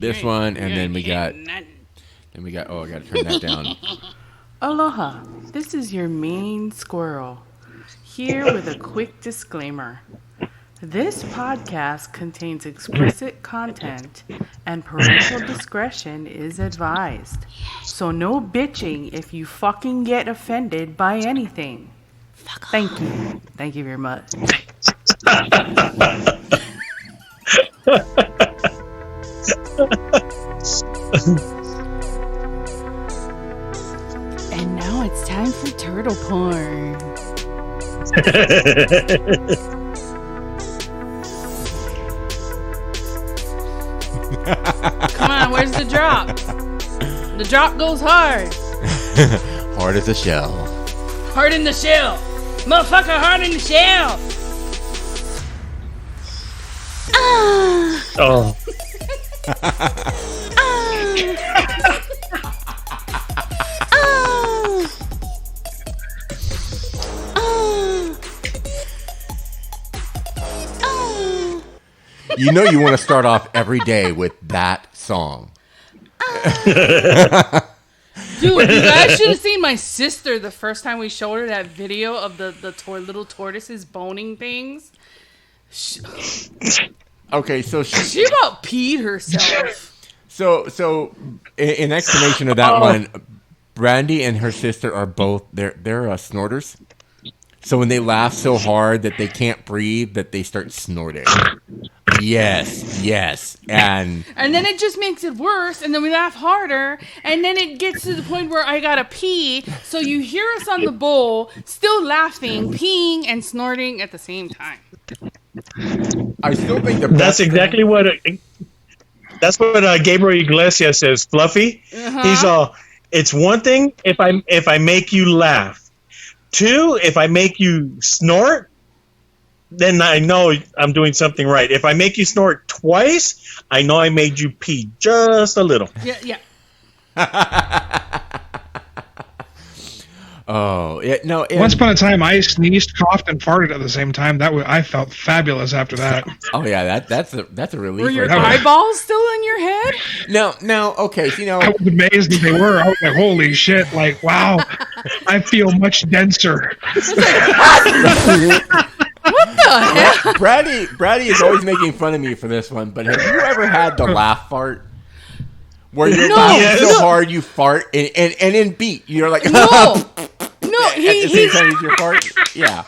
this one, and then we got. Oh, I gotta turn that down. Aloha, this is your main squirrel, here with a quick disclaimer. This podcast contains explicit content and parental discretion is advised. So no bitching if you fucking get offended by anything. Thank you. Thank you very much. And now it's time for turtle porn. Come on, where's the drop? The drop goes hard. Hard as a shell. Hard in the shell. Motherfucker, hard in the shell. Oh. You know you want to start off every day with that song. Dude, you guys should have seen my sister the first time we showed her that video of the little tortoises boning things. Okay, so she about peed herself. So in explanation of that one, Brandy and her sister are both they're snorters. So when they laugh so hard that they can't breathe, that they start snorting. Yes. And then it just makes it worse, and then we laugh harder, and then it gets to the point where I gotta pee, so you hear us on the bowl, still laughing, peeing, and snorting at the same time. I still think that's exactly what Gabriel Iglesias says. Fluffy, he's all. It's one thing if I make you laugh. 2, if I make you snort, then I know I'm doing something right. If I make you snort twice, I know I made you pee just a little. Yeah. Oh, yeah, no. Once upon a time, I sneezed, coughed, and farted at the same time. I felt fabulous after that. Oh yeah, that's a relief. Were your eyeballs still in your head? No. Okay, so, I was amazed that they were. I was like, holy shit! Like, wow, I feel much denser. What the hell? Bratty is always making fun of me for this one, but have you ever had the laugh fart? Where you're laughing so hard you fart and in beat you're like no at the same time as your fart. Yeah.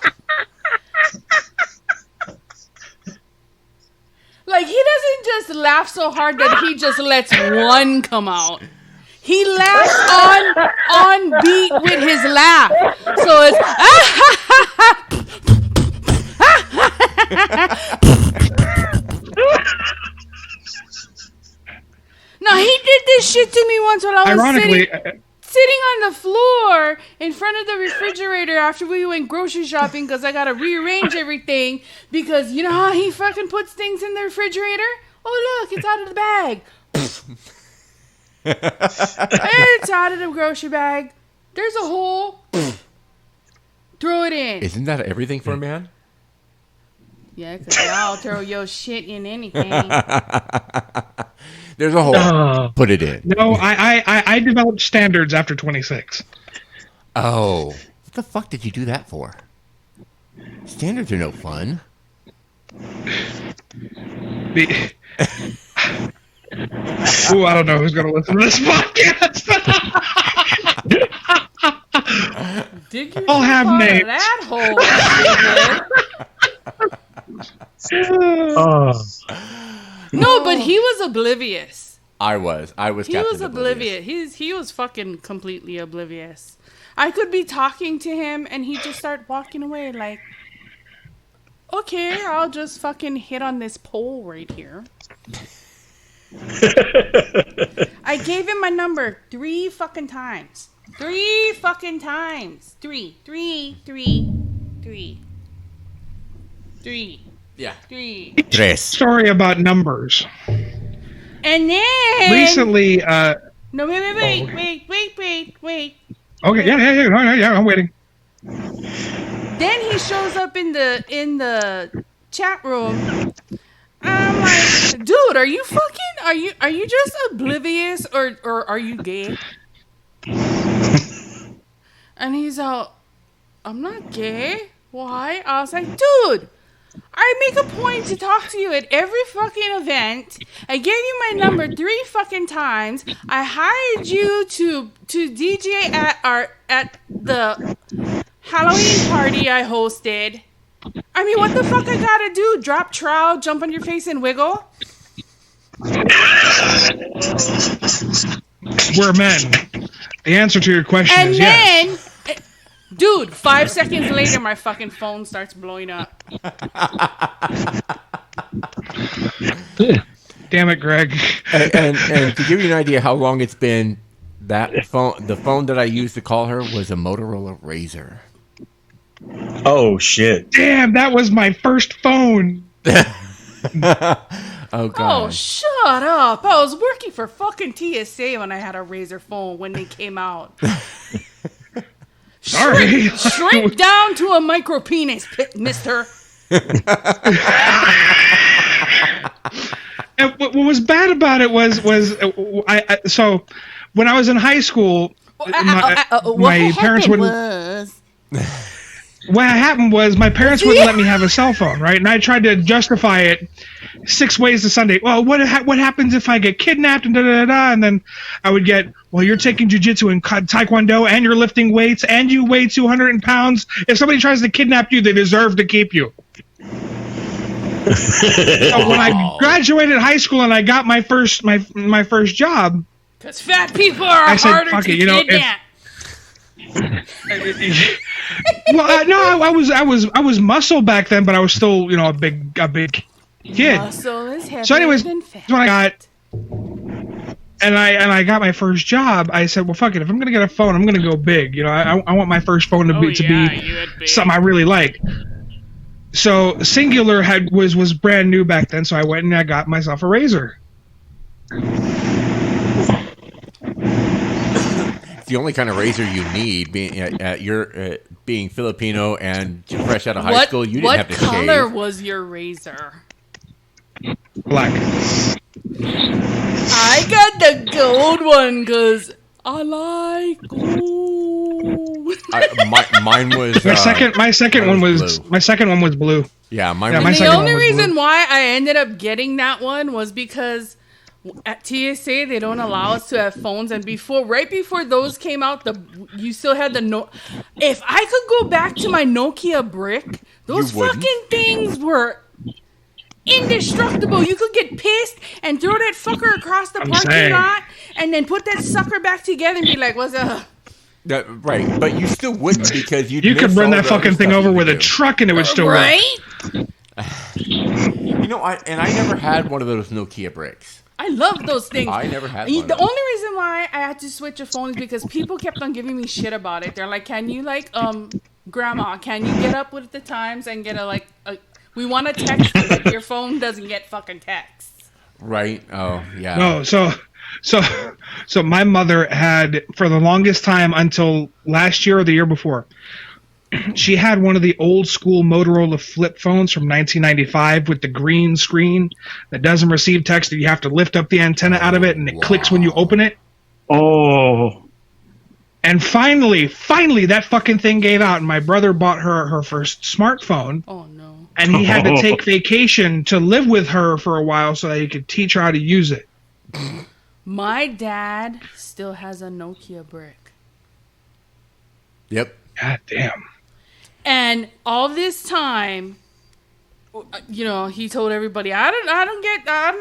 Like, he doesn't just laugh so hard that he just lets one come out. He laughs on beat with his laugh. So it's No, he did this shit to me once when I was sitting on the floor in front of the refrigerator after we went grocery shopping because I got to rearrange everything because you know how he fucking puts things in the refrigerator? Oh, look, it's out of the bag. It's out of the grocery bag. There's a hole. Throw it in. Isn't that everything for a man? Yeah, because y'all throw your shit in anything. There's a hole. Put it in. No, I developed standards after 26. Oh. What the fuck did you do that for? Standards are no fun. Ooh, I don't know who's going to listen to this podcast. I'll have names. That hole. No, but he was oblivious. I was. He was oblivious. He was fucking completely oblivious. I could be talking to him and he'd just start walking away like, okay, I'll just fucking hit on this pole right here. I gave him my number 3 fucking times. 3 fucking times. 3. Yeah. 3. Story about numbers. And then recently, no, wait. Okay, yeah, I'm waiting. Then he shows up in the chat room I'm like, dude, are you just oblivious or are you gay? And he's all, I'm not gay. Why? I was like, dude, I make a point to talk to you at every fucking event. I gave you my number 3 fucking times. I hired you to DJ at the Halloween party I hosted. I mean, what the fuck I gotta do? Drop trowel, jump on your face, and wiggle? We're men. The answer to your question is yes. Dude, 5 seconds later, my fucking phone starts blowing up. Damn it, Greg. And to give you an idea how long it's been, the phone that I used to call her was a Motorola Razr. Oh shit! Damn, that was my first phone. Oh god. Oh, shut up! I was working for fucking TSA when I had a Razr phone when they came out. Sorry. Shrink down to a micro penis, mister. And what was bad about it was so when I was in high school, my parents wouldn't. What happened was my parents wouldn't let me have a cell phone, right? And I tried to justify it 6 ways to Sunday. Well, what happens if I get kidnapped and da-da-da-da? And then I would get, well, you're taking jiu-jitsu and taekwondo and you're lifting weights and you weigh 200 pounds. If somebody tries to kidnap you, they deserve to keep you. So when I graduated high school and I got my first job, because fat people are harder to kidnap. Well, no, I was muscle back then, but I was still, a big kid. Muscle is heavier So, anyways, than fat. when I got and I got my first job, I said, well, fuck it. If I'm gonna get a phone, I'm gonna go big. I want my first phone to be something I really like. So Singular was brand new back then, so I went and I got myself a Razr. The only kind of razor you need, being Filipino and fresh out of high school, you didn't have to shave. What color was your razor? Black. I got the gold one because I like gold. Mine was my second one was blue. Yeah, mine. And was the only reason why I ended up getting that one was because at TSA they don't allow us to have phones, and right before those came out, you still had the If I could go back to my Nokia brick, those fucking things were indestructible. You could get pissed and throw that fucker across the parking lot, and then put that sucker back together and be like, "What's up?" Right, but you still wouldn't because you could run that fucking thing over with a truck and it would still work. Right? I never had one of those Nokia bricks. I love those things. I never had one. The only reason why I had to switch a phone is because people kept on giving me shit about it. They're like, "Can you Grandma, can you get up with the times and get we want to text you, but your phone doesn't get fucking texts." Right? Oh, yeah. No, so my mother had, for the longest time until last year or the year before, she had one of the old school Motorola flip phones from 1995 with the green screen that doesn't receive text, and you have to lift up the antenna out of it and it clicks when you open it. Oh. And finally, that fucking thing gave out, and my brother bought her first smartphone. Oh no. And he had to take vacation to live with her for a while so that he could teach her how to use it. My dad still has a Nokia brick. Yep. God damn. And all this time, he told everybody, I don't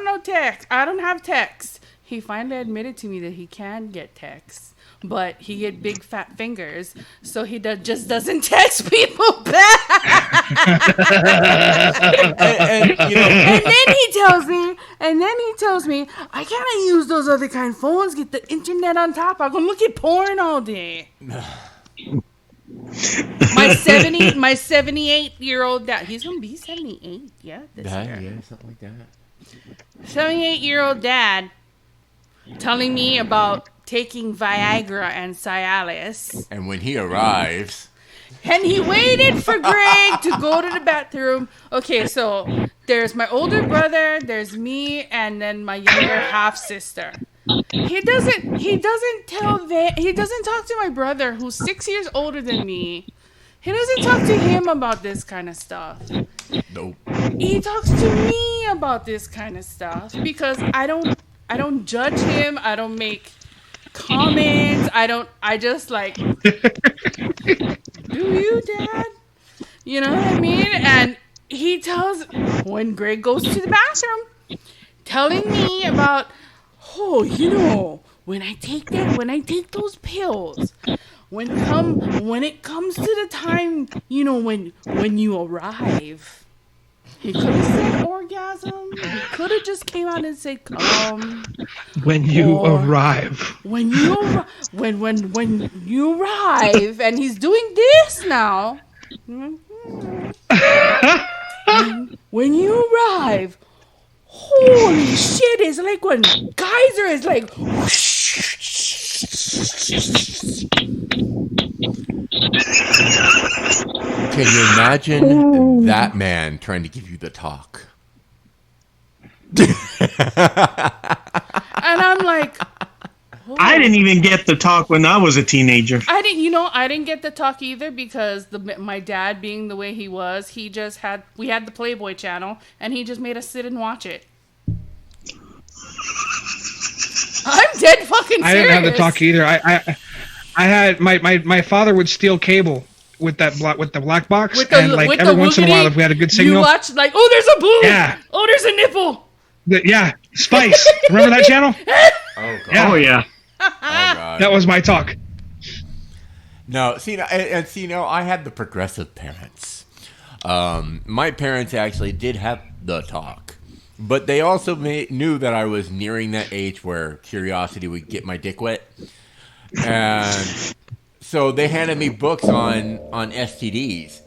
know text. I don't have text. He finally admitted to me that he can get text, but he get big fat fingers, so he just doesn't text people back. and then he tells me, I can't use those other kind of phones. Get the internet on top. I can look at porn all day. My 78-year-old dad. He's gonna be 78. Yeah, this year. Yeah, something like that. 78-year-old dad telling me about taking Viagra and Cialis. And when he arrives, and he waited for Greg to go to the bathroom. Okay, so there's my older brother, there's me, and then my younger half sister. He doesn't talk to my brother, who's 6 years older than me. He doesn't talk to him about this kind of stuff. Nope. He talks to me about this kind of stuff because I don't judge him. I don't make comments. I just like, do you, Dad? You know what I mean? And he tells, when Greg goes to the bathroom, telling me about, oh, you know, when I take those pills, when it comes to the time, you know, when you arrive, he could have said orgasm. He could have just came out and said come. When you arrive. When you arrive, and he's doing this now. When you arrive, holy shit! It's like when geyser is like. Can you imagine that man trying to give you the talk? And I'm like, oh. I didn't even get the talk when I was a teenager. I didn't get the talk either because my dad, being the way he was, we had the Playboy channel, and he just made us sit and watch it. I'm dead fucking serious. I didn't have the talk either. I had my father would steal cable with the black box, and like every once in a while, if we had a good signal, you watch like, oh, there's a boob. Yeah. Oh, there's a nipple. Yeah, Spice. Remember that channel? Oh god. Oh yeah. Oh god. That was my talk. No, see, I had the progressive parents. My parents actually did have the talk, but they also knew that I was nearing that age where curiosity would get my dick wet, and so they handed me books on STDs.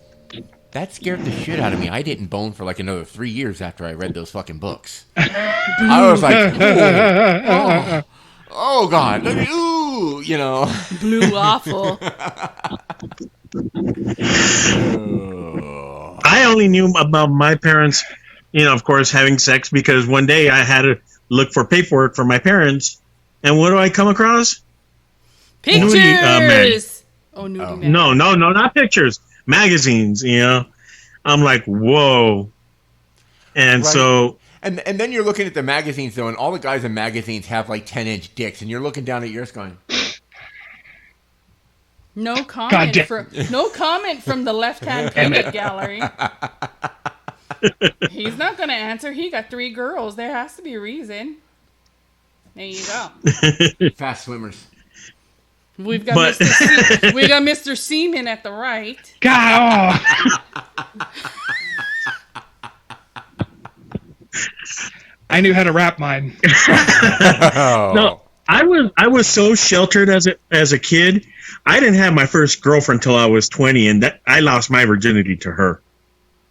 That scared the shit out of me. I didn't bone for like another 3 years after I read those fucking books. I was like, oh god, ooh, you know. Blue awful. I only knew about my parents, you know, of course, having sex because one day I had to look for paperwork for my parents, and what do I come across? Pictures. Nudie, nudie man. No, not pictures. Magazines, you know. I'm like, whoa. And right. so... And then you're looking at the magazines, though, and all the guys in magazines have like 10-inch dicks, and you're looking down at yours going... No comment from the left-hand pivot gallery. He's not going to answer. He got 3 girls. There has to be a reason. There you go. Fast swimmers. We've got Mr. Seaman at the right. God, I knew how to rap mine. No, I was so sheltered as a kid. I didn't have my first girlfriend until I was 20, and I lost my virginity to her.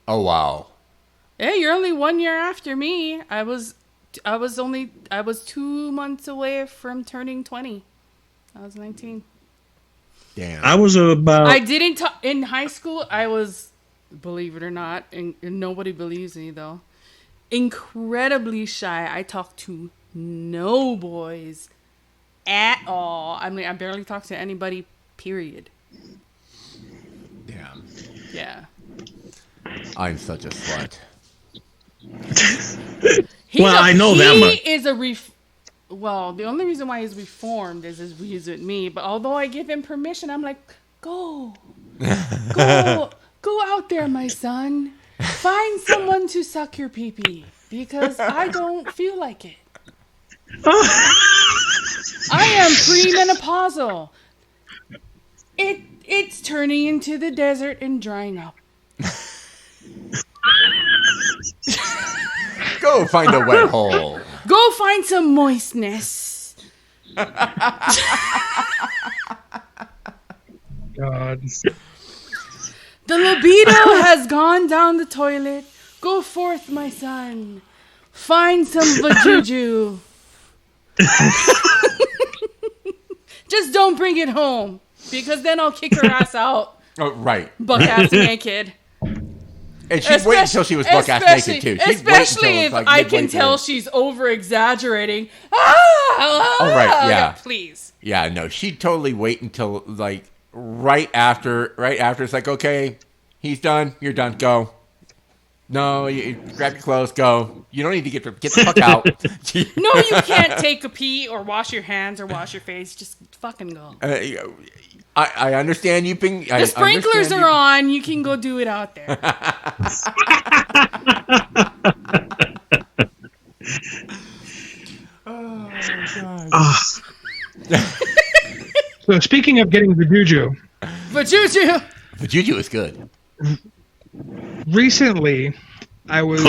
Oh wow. Hey, you're only 1 year after me. I was 2 months away from turning 20. I was 19. Damn. I was about... I didn't in high school. I was, believe it or not, and nobody believes me though, incredibly shy. I talked to no boys at all. I mean, I barely talked to anybody, period. Damn. Yeah. I'm such a slut. I know that much. He is well, the only reason why he's reformed is he's with me. But although I give him permission, I'm like, go out there, my son. Find someone to suck your pee-pee because I don't feel like it. I am premenopausal. It's turning into the desert and drying up. Go find a wet hole. Go find some moistness. God. The libido has gone down the toilet. Go forth, my son. Find some vajuju. Just don't bring it home, because then I'll kick her ass out. Oh, right. Buck ass naked. And she'd wait until she was buck-ass naked, too. Especially if I can tell she's over-exaggerating. Oh, right, yeah. Please. Yeah, no, she'd totally wait until, like, right after it's like, okay, he's done, you're done, go. No, you grab your clothes, go. You don't need to get the fuck out. No, you can't take a pee or wash your hands or wash your face. Just fucking go. I understand you being... The sprinklers are on. You can go do it out there. Oh, God. So speaking of getting the juju. The juju is good. Recently, I was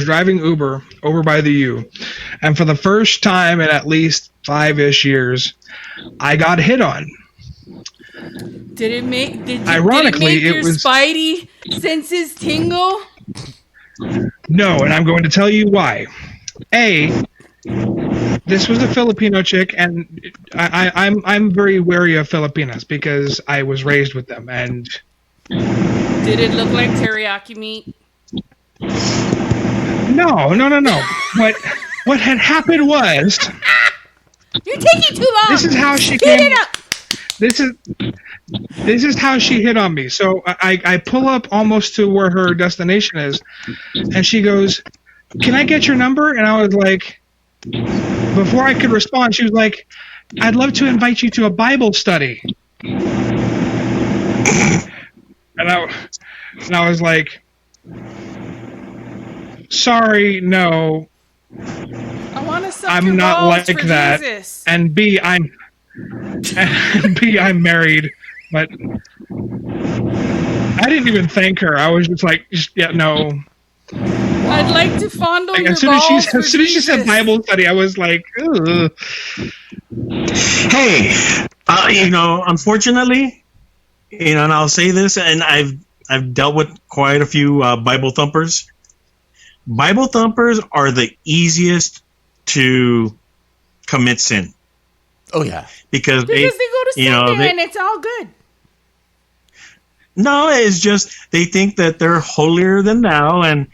driving Uber over by the U, and for the first time in at least 5-ish years, I got hit on. Did it make your was spidey senses tingle? No, and I'm going to tell you why. This was a Filipino chick, and I'm very wary of Filipinas because I was raised with them. And did it look like teriyaki meat? No. What had happened was you're taking too long. This is how she Speed came. it up. This is how she hit on me. So I pull up almost to where her destination is, and she goes, "Can I get your number?" And I was like, before I could respond, she was like, "I'd love to invite you to a Bible study." And I was like, "Sorry, no. I want to suck I'm your not balls like for that." Jesus. And B, I'm married. But I didn't even thank her. I was just like, yeah, no. I'd like to fondle your As soon balls as she said Bible study, I was like, ugh. Hey, unfortunately, and I'll say this, and I've dealt with quite a few Bible thumpers. Bible thumpers are the easiest to commit sin. Oh yeah, because they go to Sunday and it's all good. No, it's just they think that they're holier than thou, and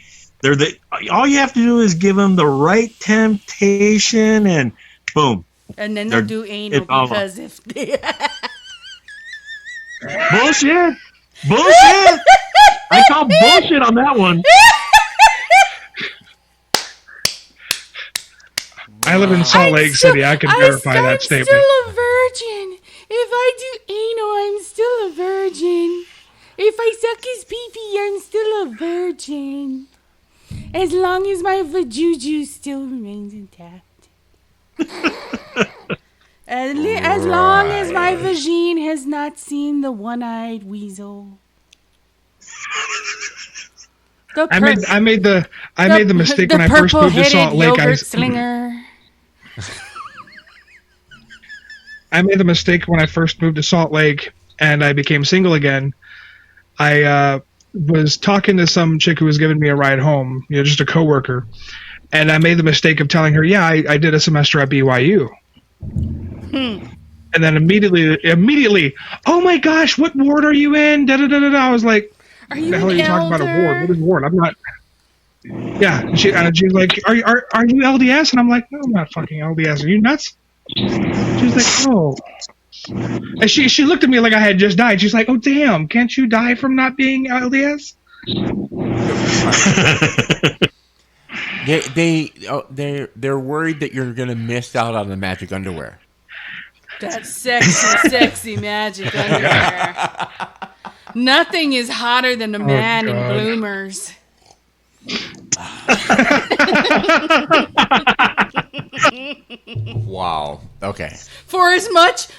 all you have to do is give them the right temptation, and boom. And then they'll do anal because if they bullshit. I call bullshit on that one. I live in Salt Lake City. I can verify that statement. I'm still a virgin. If I do anal, I'm still a virgin. If I suck his pee-pee, I'm still a virgin. As long as my vajuju still remains intact. As long as my vagine has not seen the one-eyed weasel. I made the mistake when I first moved to Salt Lake. I made the mistake when I first moved to Salt Lake and I became single again. I was talking to some chick who was giving me a ride home, just a coworker, and I made the mistake of telling her, "Yeah, I did a semester at BYU." And then immediately, "Oh my gosh, what ward are you in?" I was like, "Are you the hell are you talking about a ward? What is ward? I'm not." Yeah, and she was like, "Are you LDS?" And I'm like, "No, I'm not fucking LDS. Are you nuts?" She was like, "Oh." And she looked at me like I had just died. She's like, "Oh damn, can't you die from not being LDS?" They're worried that you're gonna miss out on the magic underwear. That sexy magic underwear. Nothing is hotter than a man in bloomers. Wow. Okay. For as much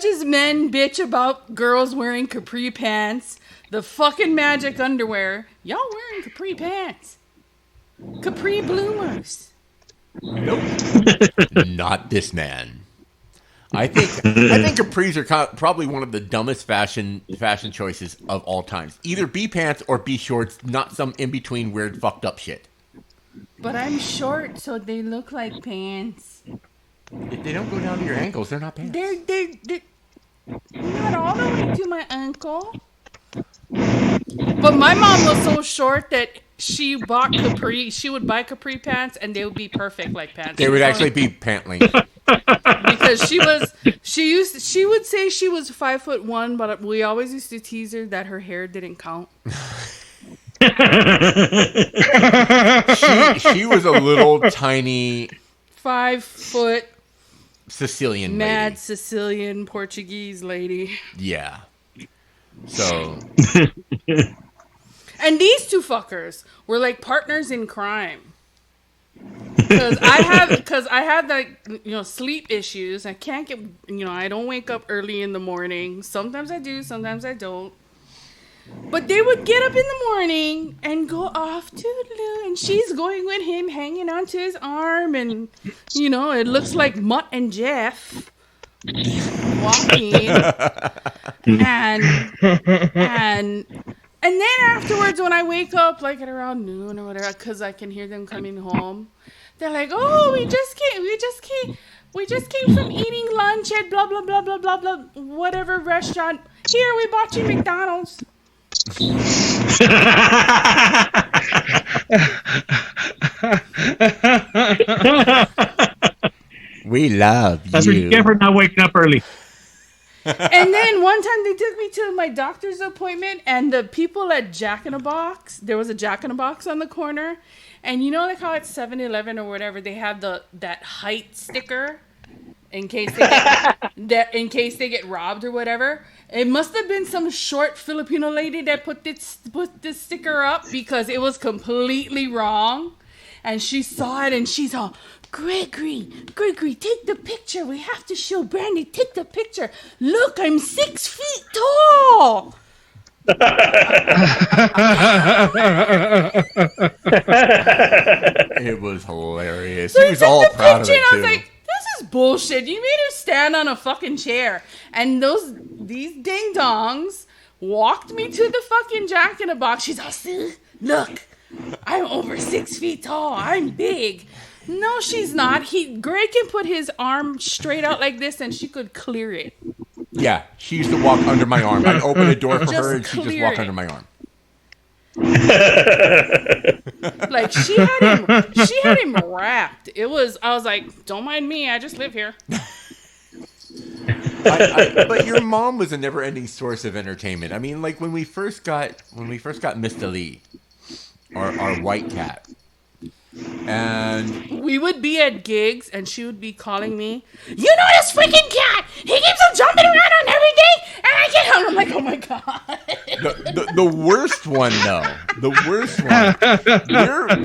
as men bitch about girls wearing capri pants, the fucking magic underwear, y'all wearing capri pants. Capri bloomers. Nope. Not this man. I think capris are probably one of the dumbest fashion choices of all times. Either be pants or be shorts, not some in between weird fucked up shit. But I'm short, so they look like pants. If they don't go down to your ankles, they're not pants. They're not all the way to my ankle. But my mom was so short that she bought capri. She would buy capri pants, and they would be perfect like pants. They would actually be pant length. Because she would say she was 5'1", but we always used to tease her that her hair didn't count. She was a little tiny 5 foot Sicilian mad lady. Sicilian Portuguese lady. Yeah. So. And these two fuckers were like partners in crime. Because I have like, sleep issues. I can't get, I don't wake up early in the morning. Sometimes I do, sometimes I don't. But they would get up in the morning and go off toodaloo, and she's going with him, hanging onto his arm, and it looks like Mutt and Jeff walking, and then afterwards, when I wake up, like at around noon or whatever, because I can hear them coming home, they're like, "Oh, we just came from eating lunch at blah blah blah blah blah blah whatever restaurant. Here, we bought you McDonald's." We love That's what you get for not waking up early. And then one time they took me to my doctor's appointment, and the people at Jack in a Box, there was a Jack in a Box on the corner, and like how at 7-Eleven or whatever they have that height sticker in case they get robbed or whatever. It must have been some short Filipino lady that put this sticker up because it was completely wrong. And she saw it and she's all, Gregory, take the picture. We have to show Brandy. Take the picture. Look, I'm 6 feet tall. It was hilarious. So He was all proud of it, and I too. was like, this is bullshit. You made her stand on a fucking chair. And these ding dongs walked me to the fucking Jack in a Box. She's all, see, look, I'm over 6 feet tall. I'm big. No, she's not. Greg can put his arm straight out like this and she could clear it. Yeah, she used to walk under my arm. I'd open a door for Just her and she'd just walk clear it. under my arm. Like she had him wrapped. I was like, don't mind me, I just live here. But your mom was a never-ending source of entertainment. I mean, like when we first got Mr. Lee, our white cat, and We would be at gigs and she would be calling me, you know this freaking cat, he keeps on jumping around on everything and I get home. I'm like, oh my god. the worst one though,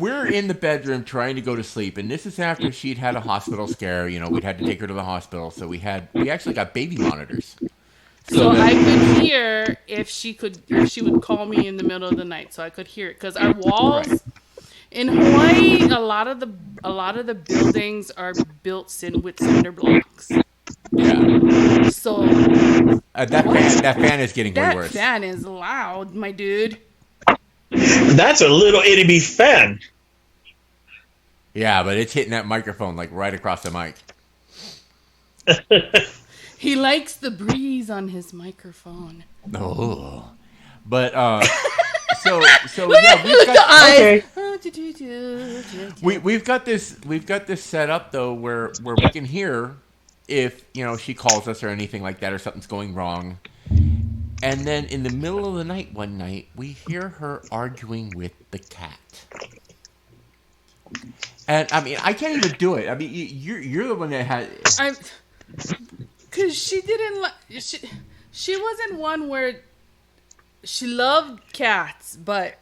we're in the bedroom trying to go to sleep, and this is after she'd had a hospital scare. We'd had to take her to the hospital, so we actually got baby monitors. So I could hear if she would call me in the middle of the night, so I could hear it because our walls. Right. In Hawaii, a lot of the buildings are built with cinder blocks. Yeah. So that fan is getting way that worse. fan is loud, my dude. That's a little itty bitty fan. Yeah, but it's hitting that microphone like right across the mic. He likes the breeze on his microphone. Oh, but so Look yeah, at the eyes. we've got this set up though where we can hear if she calls us or anything like that or something's going wrong, and then in the middle of the night one night we hear her arguing with the cat, and I mean I can't even do it. I mean you're the one that had. Because she didn't like she wasn't one where she loved cats, but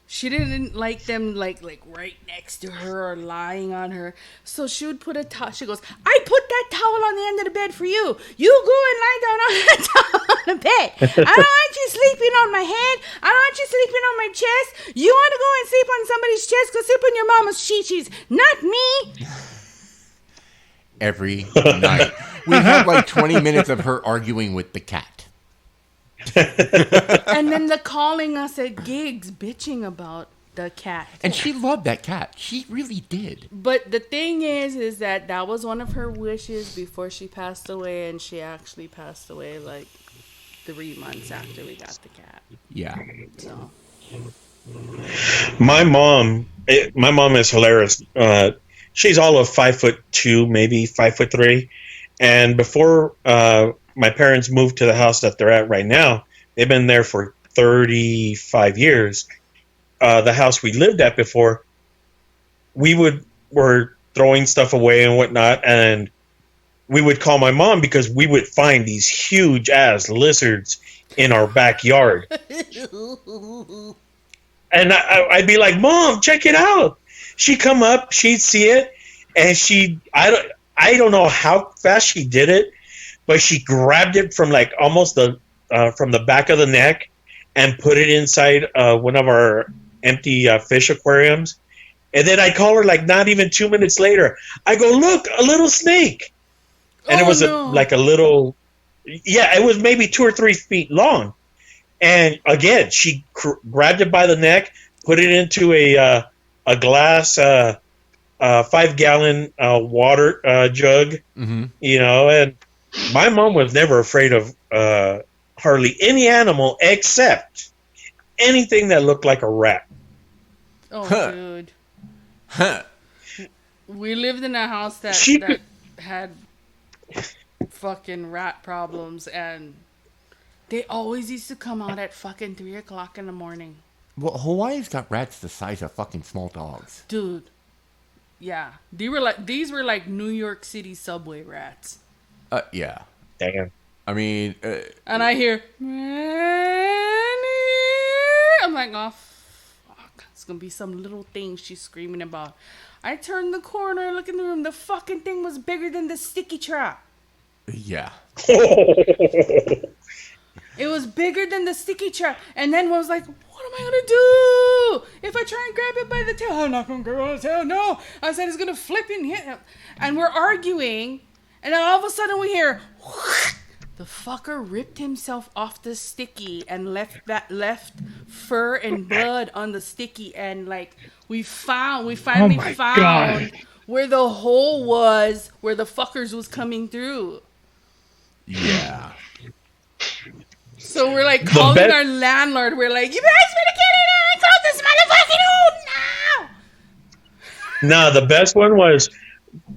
she didn't like them like right next to her or lying on her. So she would put a towel. She goes, I put that towel on the end of the bed for you. You go and lie down on the towel on the bed. I don't want you sleeping on my head. I don't want you sleeping on my chest. You want to go and sleep on somebody's chest? Go sleep on your mama's chi-chis, not me. Every night we have like 20 minutes of her arguing with the cat. And then the calling us at gigs bitching about the cat. And she loved that cat. She really did. But the thing is that was one of her wishes before she passed away, and she actually passed away like 3 months after we got the cat. Yeah. So My mom is hilarious. She's all of 5'2", maybe 5'3", and before my parents moved to the house that they're at right now, they've been there for 35 years. The house we lived at before, were throwing stuff away and whatnot, and we would call my mom because we would find these huge ass lizards in our backyard. And I'd be like, "Mom, check it out." She'd come up, she'd see it, and I don't know how fast she did it, but she grabbed it from like almost from the back of the neck and put it inside one of our empty fish aquariums. And then I call her like not even 2 minutes later. I go, "Look, a little snake," and it was like a little, yeah, it was maybe 2 or 3 feet long. And again, she grabbed it by the neck, put it into a glass 5-gallon water jug, and my mom was never afraid of hardly any animal except anything that looked like a rat. Oh, dude. We lived in a house that had fucking rat problems, and they always used to come out at fucking 3 o'clock in the morning. Well, Hawaii's got rats the size of fucking small dogs. Dude. Yeah. These were like New York City subway rats. Yeah. Damn. I mean... and I hear... I'm like, oh, fuck. It's gonna be some little thing she's screaming about. I turned the corner, look in the room. The fucking thing was bigger than the sticky trap. Yeah. It was bigger than the sticky trap. And then I was like, what am I going to do? If I try and grab it by the tail, I'm not going to grab it by the tail. No. I said it's going to flip and hit him. And we're arguing. And then all of a sudden we hear, the fucker ripped himself off the sticky and left fur and blood on the sticky. And like, we finally found where the hole was, where the fuckers was coming through. Yeah. So we're like calling our landlord. We're like, you guys better get in there and close this motherfucking hole now. No, the best one was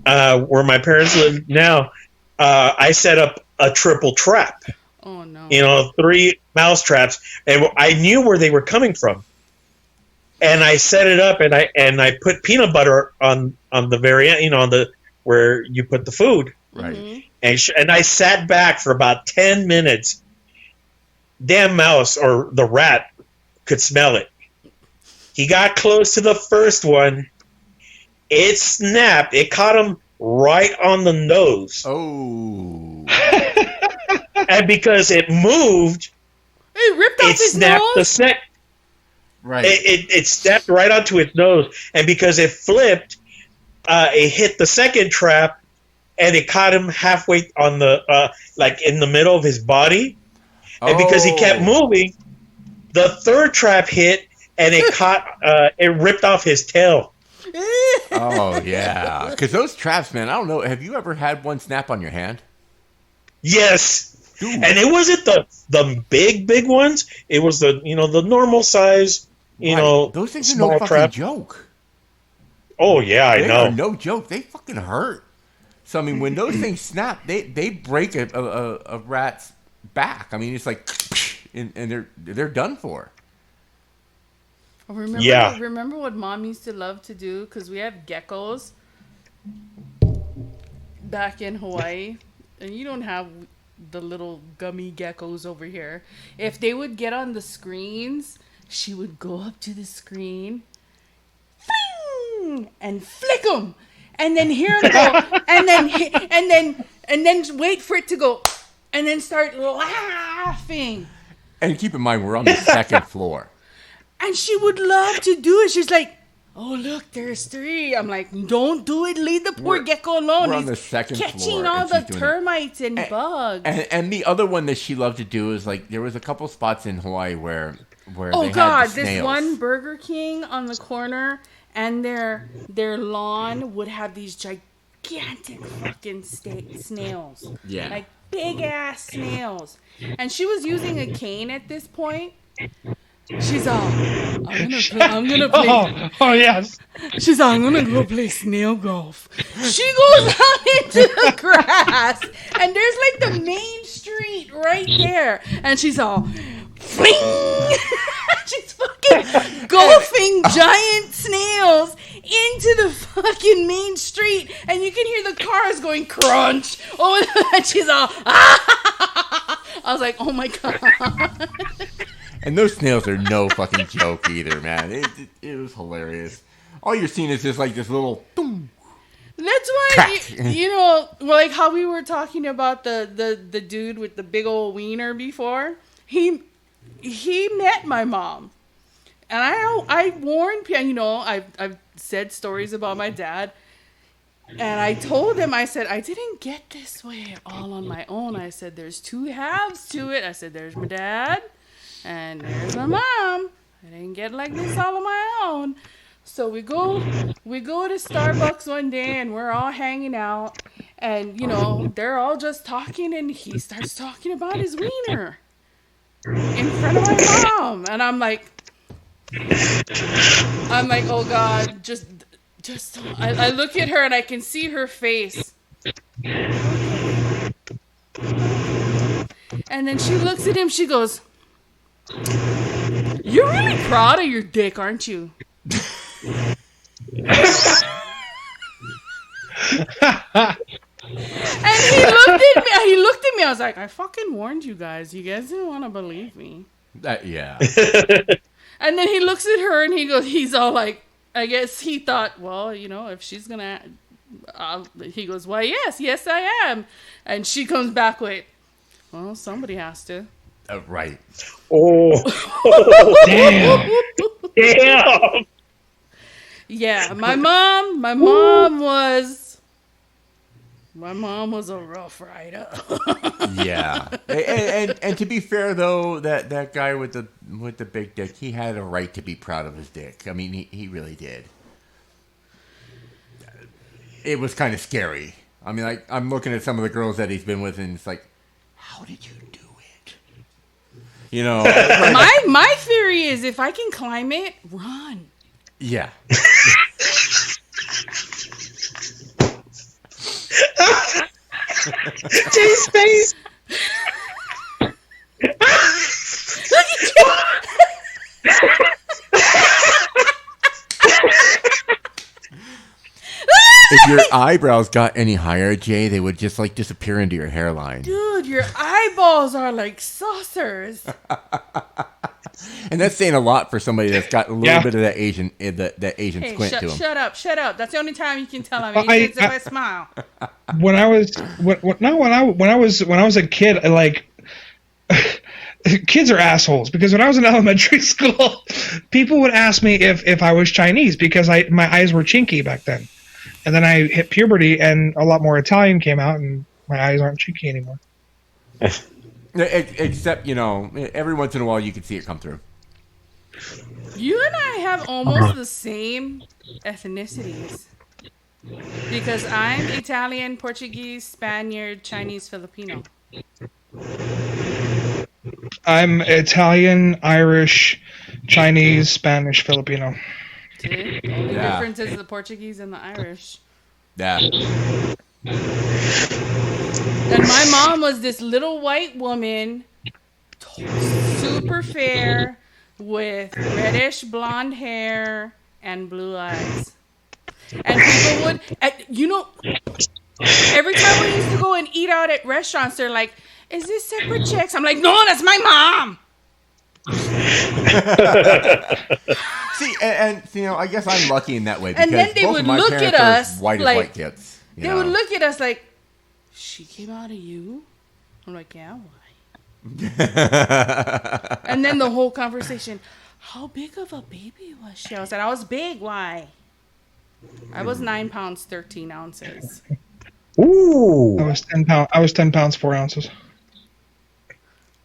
where my parents live now. I set up a triple trap. Oh no! 3 mouse traps, and I knew where they were coming from. And I set it up, and I put peanut butter on the very end, on the where you put the food. Right. Mm-hmm. And I sat back for about 10 minutes. Damn mouse or the rat could smell it. He got close to the first one. It snapped. It caught him right on the nose. Oh. And because it moved, it ripped off his nose? Right. It snapped right onto its nose. And because it flipped, it hit the second trap, and it caught him halfway on the, like in the middle of his body. And because he kept moving, the third trap hit, and it it ripped off his tail. Oh, yeah. Because those traps, man, I don't know. Have you ever had one snap on your hand? Yes. Dude. And it wasn't the big ones. It was the normal size, those things are no fucking trap. joke. Oh, yeah, I know. Are no joke. They fucking hurt. So, I mean, when those things snap, they break a rat's back. I mean, it's like, and they're done for. Remember what Mom used to love to do? Because we have geckos back in Hawaii, and you don't have the little gummy geckos over here. If they would get on the screens, she would go up to the screen, fling, and flick them, and then hear them go, and then wait for it to go, and then start laughing. And keep in mind, we're on the second floor. And she would love to do it. She's like, oh, look, there's 3. I'm like, don't do it. Leave the poor gecko alone. We're on the second floor. Catching all the termites and bugs. And the other one that she loved to do is, like, there was a couple spots in Hawaii where oh, they God, had the this one Burger King on the corner, and their lawn would have these gigantic fucking snails. Yeah. Like big ass snails. And she was using a cane at this point. She's all, I'm gonna play. Oh yes. She's all, I'm gonna go play snail golf. She goes out into the grass, and there's like the main street right there, and she's all, fling! She's fucking golfing giant snails into the fucking main street, and you can hear the cars going crunch. Oh, and she's all, ah! I was like, oh my god. And those snails are no fucking joke either, man. It was hilarious. All you're seeing is just like this little boom. That's why, you know, like how we were talking about the dude with the big old wiener before. He met my mom. And I warned people, you know, I've said stories about my dad. And I told him, I said, I didn't get this way all on my own. I said, there's two halves to it. I said, there's my dad. And there's my mom. I didn't get like this all on my own. So we go to Starbucks one day and we're all hanging out. And, you know, they're all just talking and he starts talking about his wiener in front of my mom. And I'm like, oh God, just, I look at her and I can see her face. And then she looks at him, she goes, you're really proud of your dick, aren't you? And he looked at me. I was like, I fucking warned you guys. You guys didn't want to believe me. Yeah. And then he looks at her and he's all like, I guess he thought, well, you know, if she's gonna, he goes, why, yes, I am. And she comes back with, well, somebody has to. Right. Oh. Damn. Damn. Yeah, my mom was a rough rider. Yeah. And to be fair though, that guy with the big dick, he had a right to be proud of his dick. I mean, he really did. It was kind of scary. I mean, like, I'm looking at some of the girls that he's been with, and it's like, how did you do it? You know, my theory is if I can climb it, run. Yeah. Jay's face. If your eyebrows got any higher, Jay, they would just like disappear into your hairline. Dude, your eyeballs are like saucers. And that's saying a lot for somebody that's got a little bit of that Asian Hey, squint to him. shut up. That's the only time you can tell I'm Asian is if I smile. When I was a kid, like kids are assholes, because when I was in elementary school, people would ask me if I was Chinese because my eyes were chinky back then. And then I hit puberty and a lot more Italian came out and my eyes aren't chinky anymore. Except, you know, every once in a while you can see it come through. You and I have almost the same ethnicities. Because I'm Italian, Portuguese, Spaniard, Chinese, Filipino. I'm Italian, Irish, Chinese, Spanish, Filipino. See? The only difference is the Portuguese and the Irish. Yeah. And my mom was this little white woman, super fair, with reddish blonde hair and blue eyes. And people would, you know, every time we used to go and eat out at restaurants, they're like, is this separate checks? I'm like, no, that's my mom. See, and you know, I guess I'm lucky in that way. And then they would look at us white like, as white kids. They would look at us like, she came out of you? I'm like, yeah, why? And then the whole conversation, how big of a baby was she? I said, I was big, why? I was 9 pounds, 13 ounces. Ooh. I was 10 pounds, 4 ounces.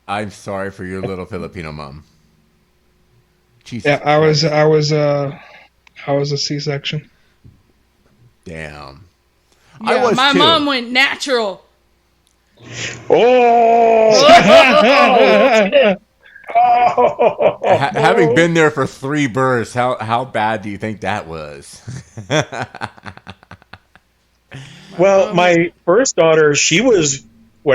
I'm sorry for your little Filipino mom. Jesus. Yeah, I was a C-section. Damn. I was my too. mom went natural. Oh! Having been there for 3 births, how bad do you think that was? Well, my first daughter, she was,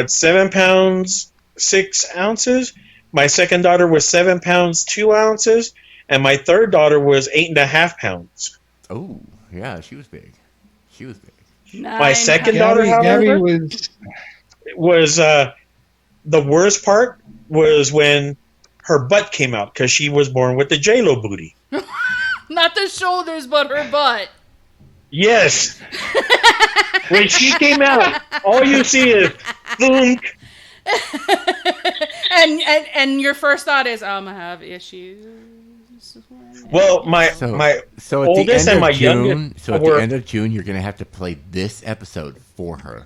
7 pounds, 6 ounces? My second daughter was 7 pounds, 2 ounces. And my third daughter was 8.5 pounds. Oh, yeah, she was big. My second daughter, however, was the worst part was when her butt came out because she was born with the J-Lo booty. Not the shoulders, but her butt. Yes. When she came out, all you see is thunk. and your first thought is, I'm gonna have issues. Well, my oldest and my youngest. So at the end of June, you're gonna have to play this episode for her.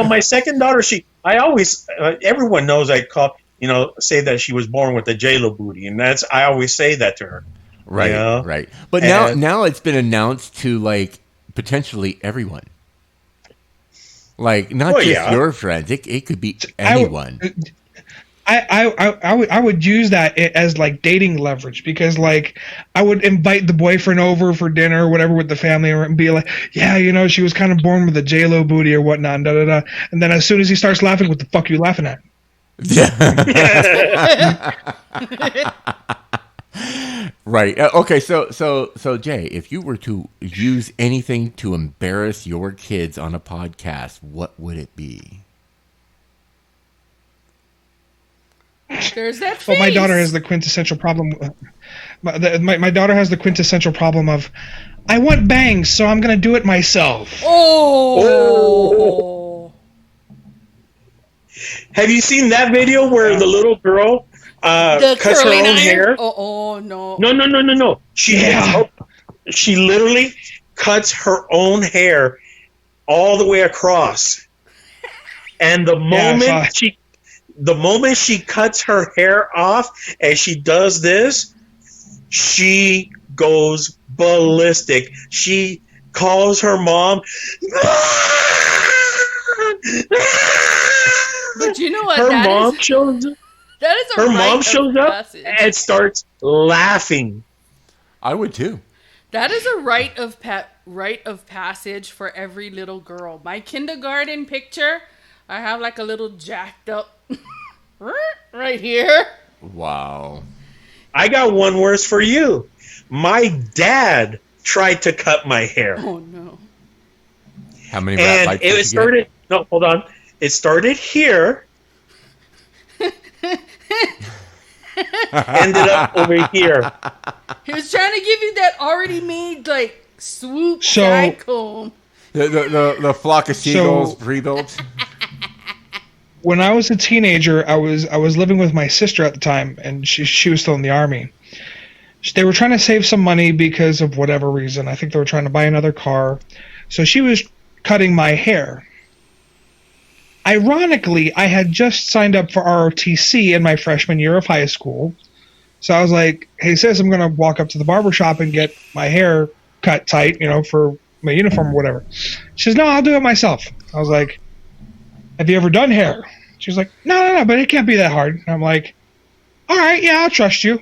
my second daughter, I always everyone knows I say that she was born with a J-Lo booty, and I always say that to her. Right, you know? right. But now it's been announced to like potentially everyone. Like not just your friends, it could be anyone. I would use that as like dating leverage, because like I would invite the boyfriend over for dinner or whatever with the family and be like, yeah, she was kind of born with a J-Lo booty or whatnot, and da da da. And then as soon as he starts laughing, what the fuck are you laughing at? Right. Okay. So Jay, if you were to use anything to embarrass your kids on a podcast, what would it be? There's that face. Well, my daughter has the quintessential problem. My daughter has the quintessential problem of, I want bangs, so I'm going to do it myself. Oh. Have you seen that video where the little girl cuts her own hair? Oh, no. No. She literally cuts her own hair all the way across. And the moment she cuts her hair off and she does this, she goes ballistic. She calls her mom. But you know what? Her mom shows up and starts laughing. I would too. That is a rite of passage for every little girl. My kindergarten picture, I have like a little jacked up right here. Wow. I got one worse for you. My dad tried to cut my hair. Oh no. How many rat bites did you get? No, hold on. It started here. Ended up over here. He was trying to give you that already made like swoop side comb. The flock of seagulls rebuilt. When I was a teenager, I was living with my sister at the time, and she was still in the army. They were trying to save some money because of whatever reason. I think they were trying to buy another car. So she was cutting my hair. Ironically, I had just signed up for ROTC in my freshman year of high school. So I was like, hey, sis, I'm going to walk up to the barbershop and get my hair cut tight, for my uniform or whatever. She says, no, I'll do it myself. I was like, have you ever done hair? She was like, no, but it can't be that hard. And I'm like, all right, yeah, I'll trust you.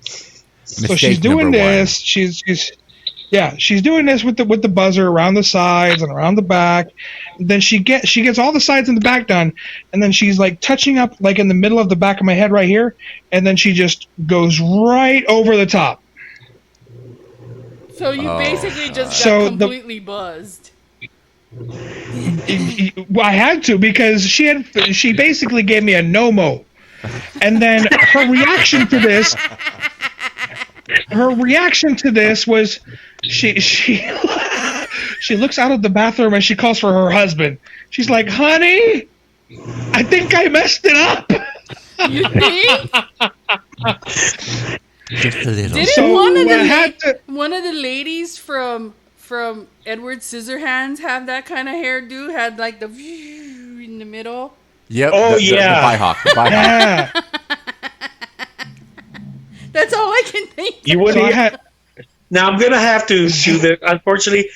Mistake so she's doing this. One. She's doing this with the buzzer around the sides and around the back. And then she gets all the sides and the back done, and then she's like touching up like in the middle of the back of my head right here, and then she just goes right over the top. So you basically just got completely buzzed. Well, I had to, because she basically gave me a no-mo, and then her reaction to this was she looks out of the bathroom and she calls for her husband. She's like, honey, I think I messed it up. You think? Just a little. Didn't one of the ladies from Edward Scissorhands have that kind of hairdo? Had like the in the middle? Yep. Oh, the Bihawk. Yeah. That's all I can think. You wouldn't. Now I'm gonna have to do this. Unfortunately,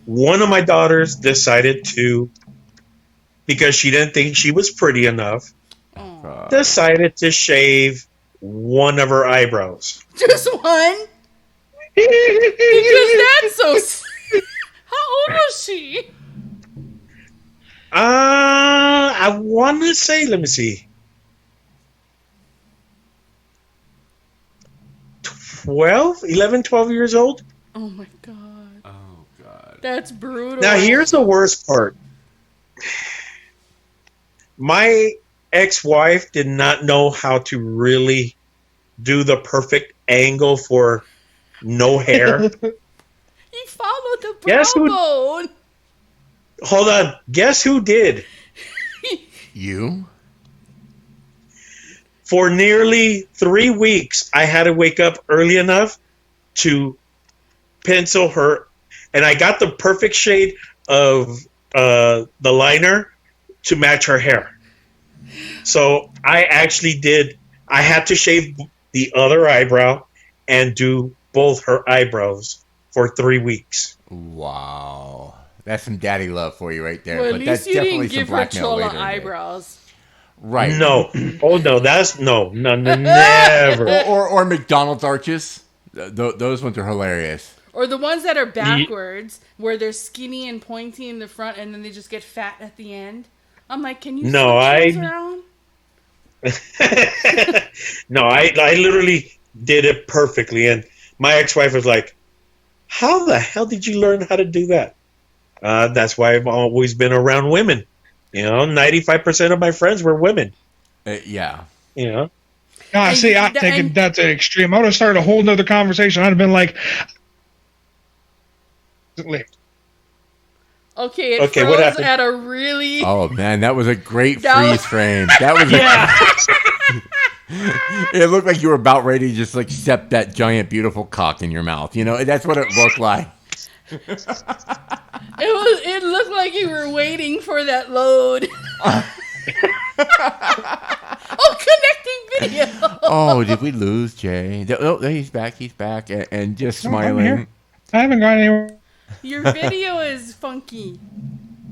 one of my daughters decided to, because she didn't think she was pretty enough, decided to shave one of her eyebrows. Just one? Because that's so. How old was she? I want to say, let me see, 11, 12 years old. Oh my god. Oh god. That's brutal. Now here's the worst part. My ex-wife did not know how to really do the perfect angle for no hair. You followed the Guess brow who- bone. Hold on. Guess who did? You? For nearly 3 weeks, I had to wake up early enough to pencil her, and I got the perfect shade of the liner to match her hair. So I actually did. I had to shave the other eyebrow and do both her eyebrows for 3 weeks. Wow. That's some daddy love for you right there. Well, at but least that's you definitely didn't some give her blackmail chola later in the day. eyebrows. Right. No. Oh no. That's no. Never. Or McDonald's arches. Those ones are hilarious. Or the ones that are backwards, where they're skinny and pointy in the front, and then they just get fat at the end. I'm like, can you switch those around? No, I literally did it perfectly, and my ex-wife was like, "How the hell did you learn how to do that?" That's why I've always been around women. 95% of my friends were women. Yeah. See, I think that's an extreme. I would have started a whole nother conversation. I'd have been like, Okay, it Okay, what froze happened? at a really... Oh man, that was a great That freeze was- frame. That was It looked like you were about ready to just like step that giant beautiful cock in your mouth. That's what it looked like. It looked like you were waiting for that load. Connecting video. Oh, did we lose Jay? Oh, he's back. He's back, and just No, I'm smiling. here. I haven't gone anywhere. Your video is funky.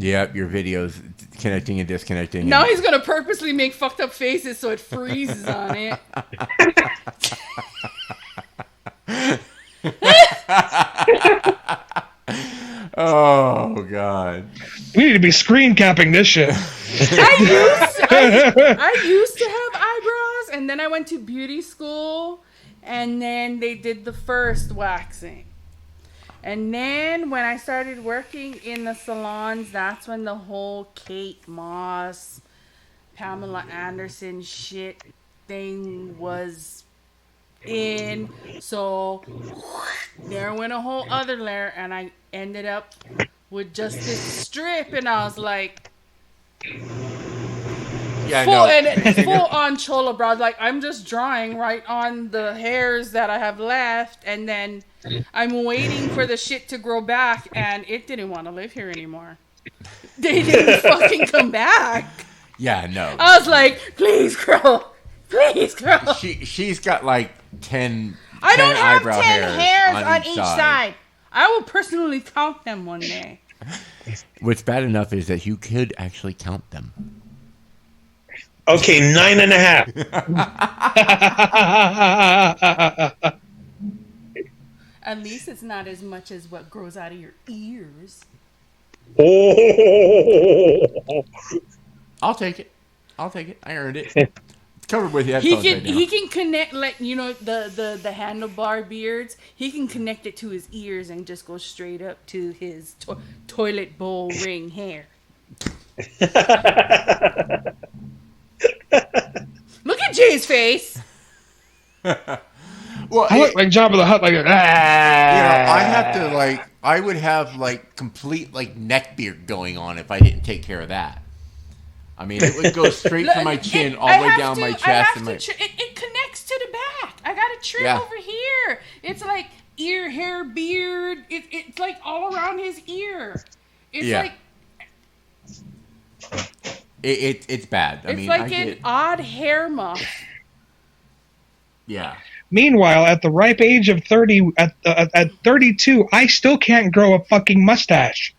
Yep, your video's connecting and disconnecting. Now he's gonna purposely make fucked up faces so it freezes on it. Oh god. We need to be screen capping this shit. I used to have eyebrows, and then I went to beauty school, and then they did the first waxing. And then when I started working in the salons, that's when the whole Kate Moss, Pamela Anderson shit thing was in. So there went a whole other layer, and I ended up with just this strip, and I was like, Yeah, full on chola brows. Like, I'm just drawing right on the hairs that I have left, and then I'm waiting for the shit to grow back, and it didn't want to live here anymore. They didn't fucking come back. Yeah, no. I was like, please grow. Please grow. She's got like 10 I don't have eyebrow 10 hairs on each each side. I will personally count them one day. What's bad enough is that you could actually count them. Okay, 9.5. At least it's not as much as what grows out of your ears. Oh. I'll take it. I earned it. It's covered with He headphones can right now. he can connect, like, the handlebar beards. He can connect it to his ears and just go straight up to his toilet bowl ring hair. Look at Jay's face. Well, I look like Jabba the Hutt, like I have to I would have like complete like neck beard going on if I didn't take care of that. I mean, it would go straight from my chin all the way down my chest and my. It connects to the back. I got a trim over here. It's like ear, hair, beard. It's like all around his ear. It's like it's bad. I it's mean, like an odd hair muff. Yeah. Meanwhile, at the ripe age of 30, at 32, I still can't grow a fucking mustache.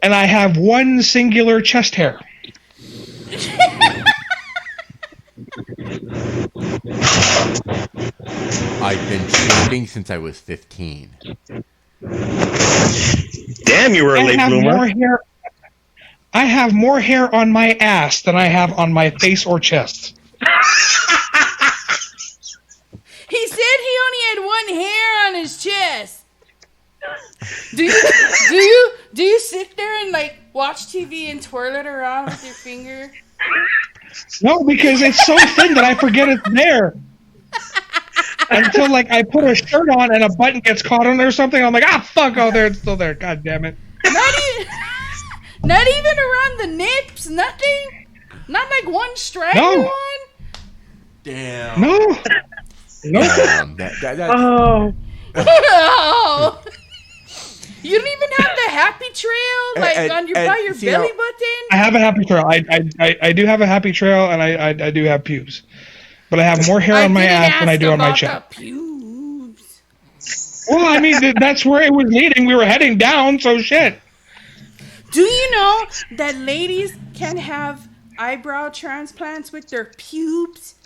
And I have one singular chest hair. I've been shaving since I was 15. Damn, you were a late bloomer. I have more hair on my ass than I have on my face or chest. He said he only had one hair on his chest. Do you sit there and like watch TV and twirl it around with your finger? No, because it's so thin that I forget it's there. Until like I put a shirt on and a button gets caught on it or something, I'm like, fuck, oh, there, it's still there. God damn it. Not even around the nips, nothing? Not like one straggler one? Damn. No. Damn. Oh. You don't even have the happy trail by your belly button? I have a happy trail. I do have a happy trail, and I do have pubes. But I have more hair on my ass than I do on my chest. Pubes. Well, I mean, that's where it was leading. We were heading down, so shit. Do you know that ladies can have eyebrow transplants with their pubes?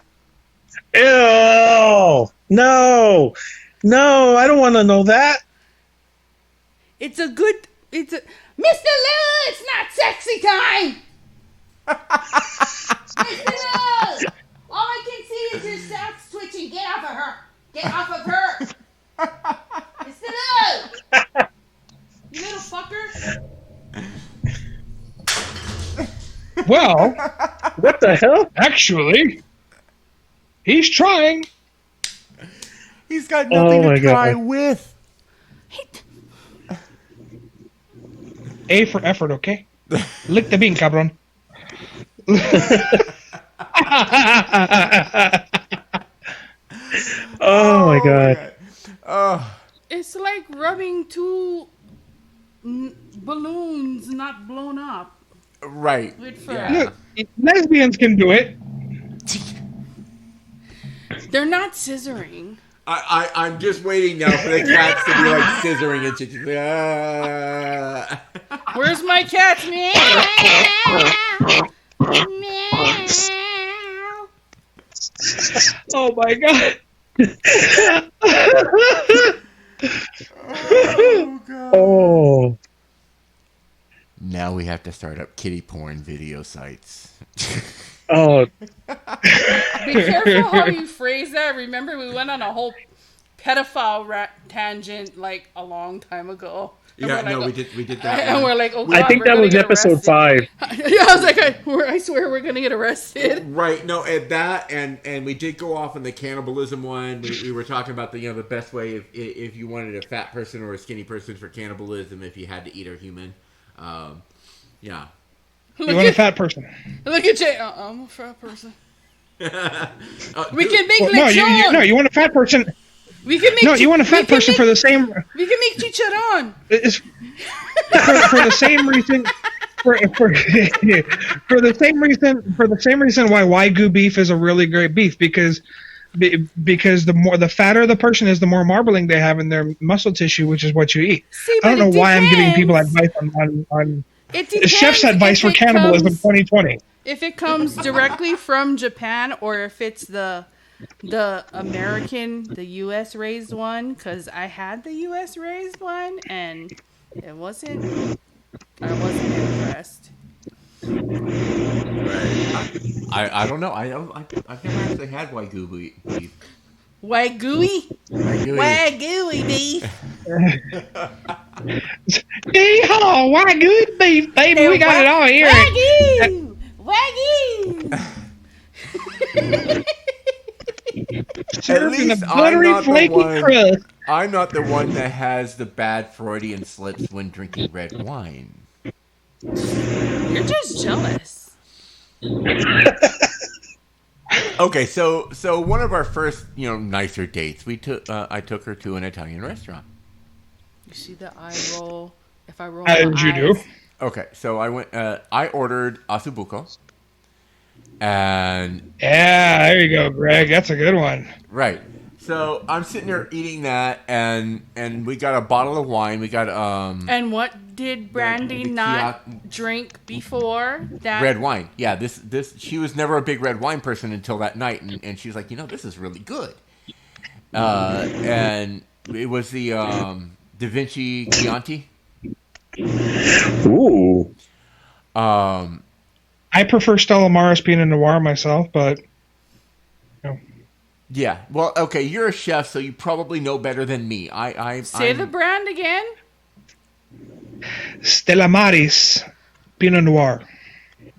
Ew! No, I don't want to know that. It's a Mr. Lou, it's not sexy time! Mr. Lou! All I can see is your socks twitching. Get off of her! Get off of her! Mr. Lou! You little fucker! Well, What the hell? actually, he's trying. He's got nothing Oh my to try God. with. A for effort, okay? Lick the bean, cabron. Oh my god. It's like rubbing two balloons not blown up. Right. With fur. Yeah. Look, lesbians can do it. They're not scissoring. I'm just waiting now for the cats to be like scissoring and shit. Where's my cat? Meow. Meow. Oh my god. Oh, God. Oh. Now we have to start up kitty porn video sites. Oh. Be careful how you phrase that. Remember, we went on a whole pedophile tangent like a long time ago. And Yeah, we're like, no, we did that. And we're like, oh God, I think we're that gonna was get episode arrested. 5. Yeah, I was like, I swear we're gonna get arrested. Right, no, and that, and we did go off on the cannibalism one. We were talking about the the best way if you wanted a fat person or a skinny person for cannibalism if you had to eat a human. Yeah. You want a fat person? Look at Jay. I'm a fat person. We can make No, lechon. you want a fat person. We can make. No, you want a fat person for the same. We can make chicharron. It's for the same reason. For the same reason why Wagyu beef is a really great beef because the fatter the person is, the more marbling they have in their muscle tissue, which is what you eat. See, I don't know why I'm giving people depends. advice on It depends chef's advice for if it cannibalism comes- 2020. If it comes directly from Japan or if it's the American, the U.S. raised one, because I had the U.S. raised one and I wasn't impressed. I don't know. I've never actually had Wagyu beef. Wagyu beef. Yeehaw, Wagyu beef, baby, we got it all here. Wagyu. At Served in a least I'm buttery, not the flaky one. crust. I'm not the one that has the bad Freudian slips when drinking red wine. You're just jealous. Okay, so one of our first, nicer dates, I took her to an Italian restaurant. You see the eye roll? If I roll How my did you do? eyes. Okay, so I went. I ordered ossobuco, And yeah, there you go, Greg. That's a good one. right. So I'm sitting there eating that, and we got a bottle of wine. We got And what did Brandy the not drink before that? red wine. Yeah, this she was never a big red wine person until that night, and she's like, this is really good. And it was the Da Vinci Chianti. Ooh. I prefer Stella Maris Pinot Noir myself, but Yeah. Well, okay, you're a chef, so you probably know better than me. Say the brand again. Stella Maris Pinot Noir.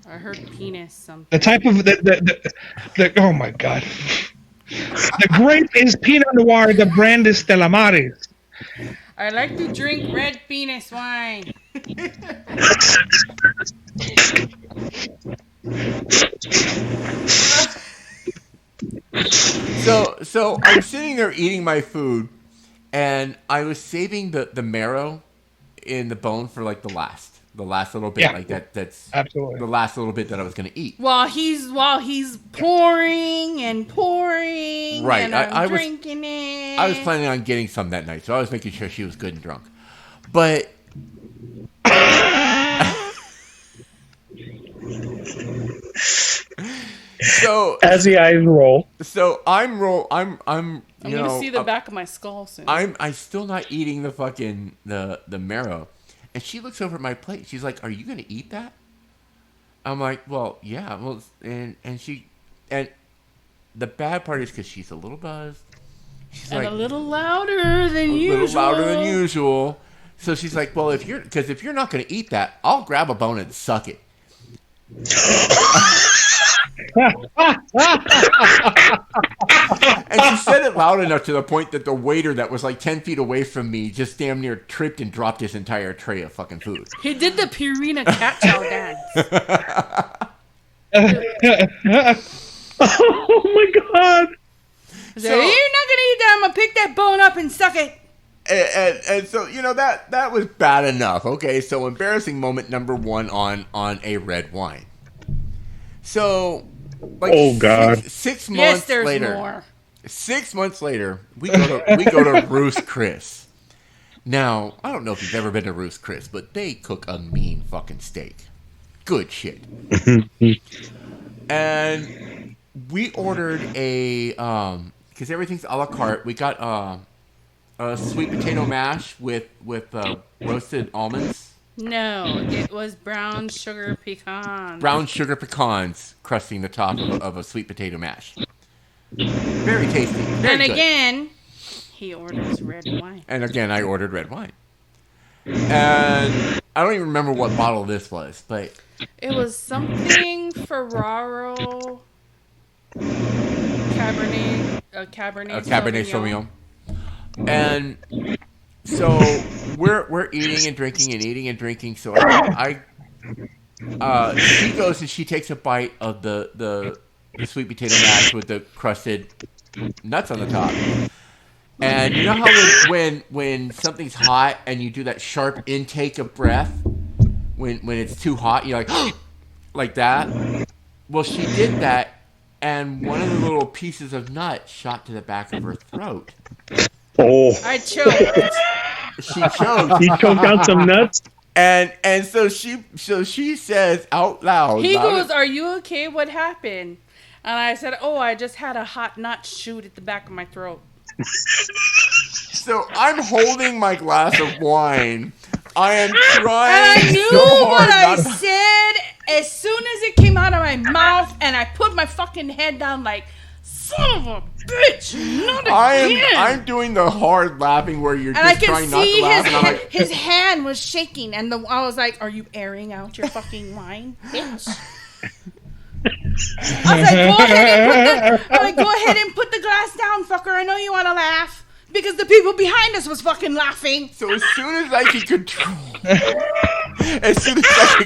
I heard penis something. The type of the oh my god. The grape is Pinot Noir. The brand is Stella Maris. I like to drink red penis wine. So I'm sitting there eating my food, and I was saving the marrow in the bone for like the last little bit, like that's absolutely the last little bit that I was going to eat. While he's pouring and pouring, Right, and I was drinking it. I was planning on getting some that night, so I was making sure she was good and drunk. But so as the eyes roll, so I'm I'm gonna see the back of my skull soon. I'm still not eating the fucking the marrow, and she looks over at my plate. She's like, "Are you gonna eat that?" I'm like, "Well, yeah." Well, and the bad part is because she's a little buzzed. She's and like, a little louder than usual. A little louder than usual. So she's like, "Well, if you're not gonna eat that, I'll grab a bone and suck it." And she said it loud enough to the point that the waiter that was like 10 feet away from me just damn near tripped and dropped his entire tray of fucking food. He did the Purina cat chow dance. oh my god! So, you're not gonna eat that. I'm gonna pick that bone up and suck it. And so that was bad enough. Okay, so embarrassing moment number 1 on a red wine. So, like, oh god, 6 months yes, there's later. More. 6 months later, we go to Ruth's Chris. Now, I don't know if you've ever been to Ruth's Chris, but they cook a mean fucking steak. Good shit. And we ordered a because everything's a la carte. We got a sweet potato mash with roasted almonds. No, it was brown sugar pecans. Brown sugar pecans crusting the top of a sweet potato mash. Very tasty. Very and good. Again, he orders red wine. And again, I ordered red wine. And I don't even remember what bottle this was, but it was something Ferraro Cabernet Sauvignon. And so we're eating and drinking. So she goes and she takes a bite of the sweet potato mash with the crusted nuts on the top. And you know how when something's hot and you do that sharp intake of breath when it's too hot, you're like like that. Well, she did that, and one of the little pieces of nut shot to the back of her throat. Oh, I choked. She choked. You choked out some nuts. And so she says out loud. He goes, "Are you okay? What happened?" And I said, "Oh, I just had a hot nut shoot at the back of my throat." So I'm holding my glass of wine. I am trying and I knew so hard what I not to... said as soon as it came out of my mouth, and I put my fucking head down like, son of a bitch, not again. I'm doing the hard laughing where you're just trying not to laugh. And his hand was shaking, and I was like, "Are you airing out your fucking wine, bitch?" I was like, "Go ahead and put the glass down, fucker. I know you want to laugh." Because the people behind us was fucking laughing. So as soon as I could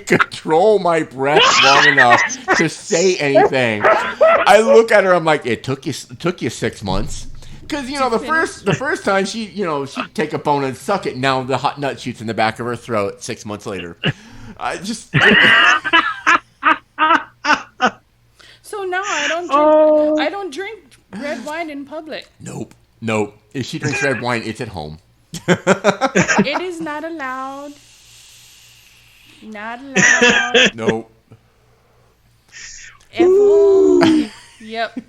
control my breath long enough to say anything, I look at her. I'm like, "It took you 6 months." Because the first time she'd take a bone and suck it. Now the hot nut shoots in the back of her throat 6 months later. So now I don't drink. I don't drink red wine in public. Nope. If she drinks red wine, it's at home. It is not allowed. Not allowed. Nope. Yep.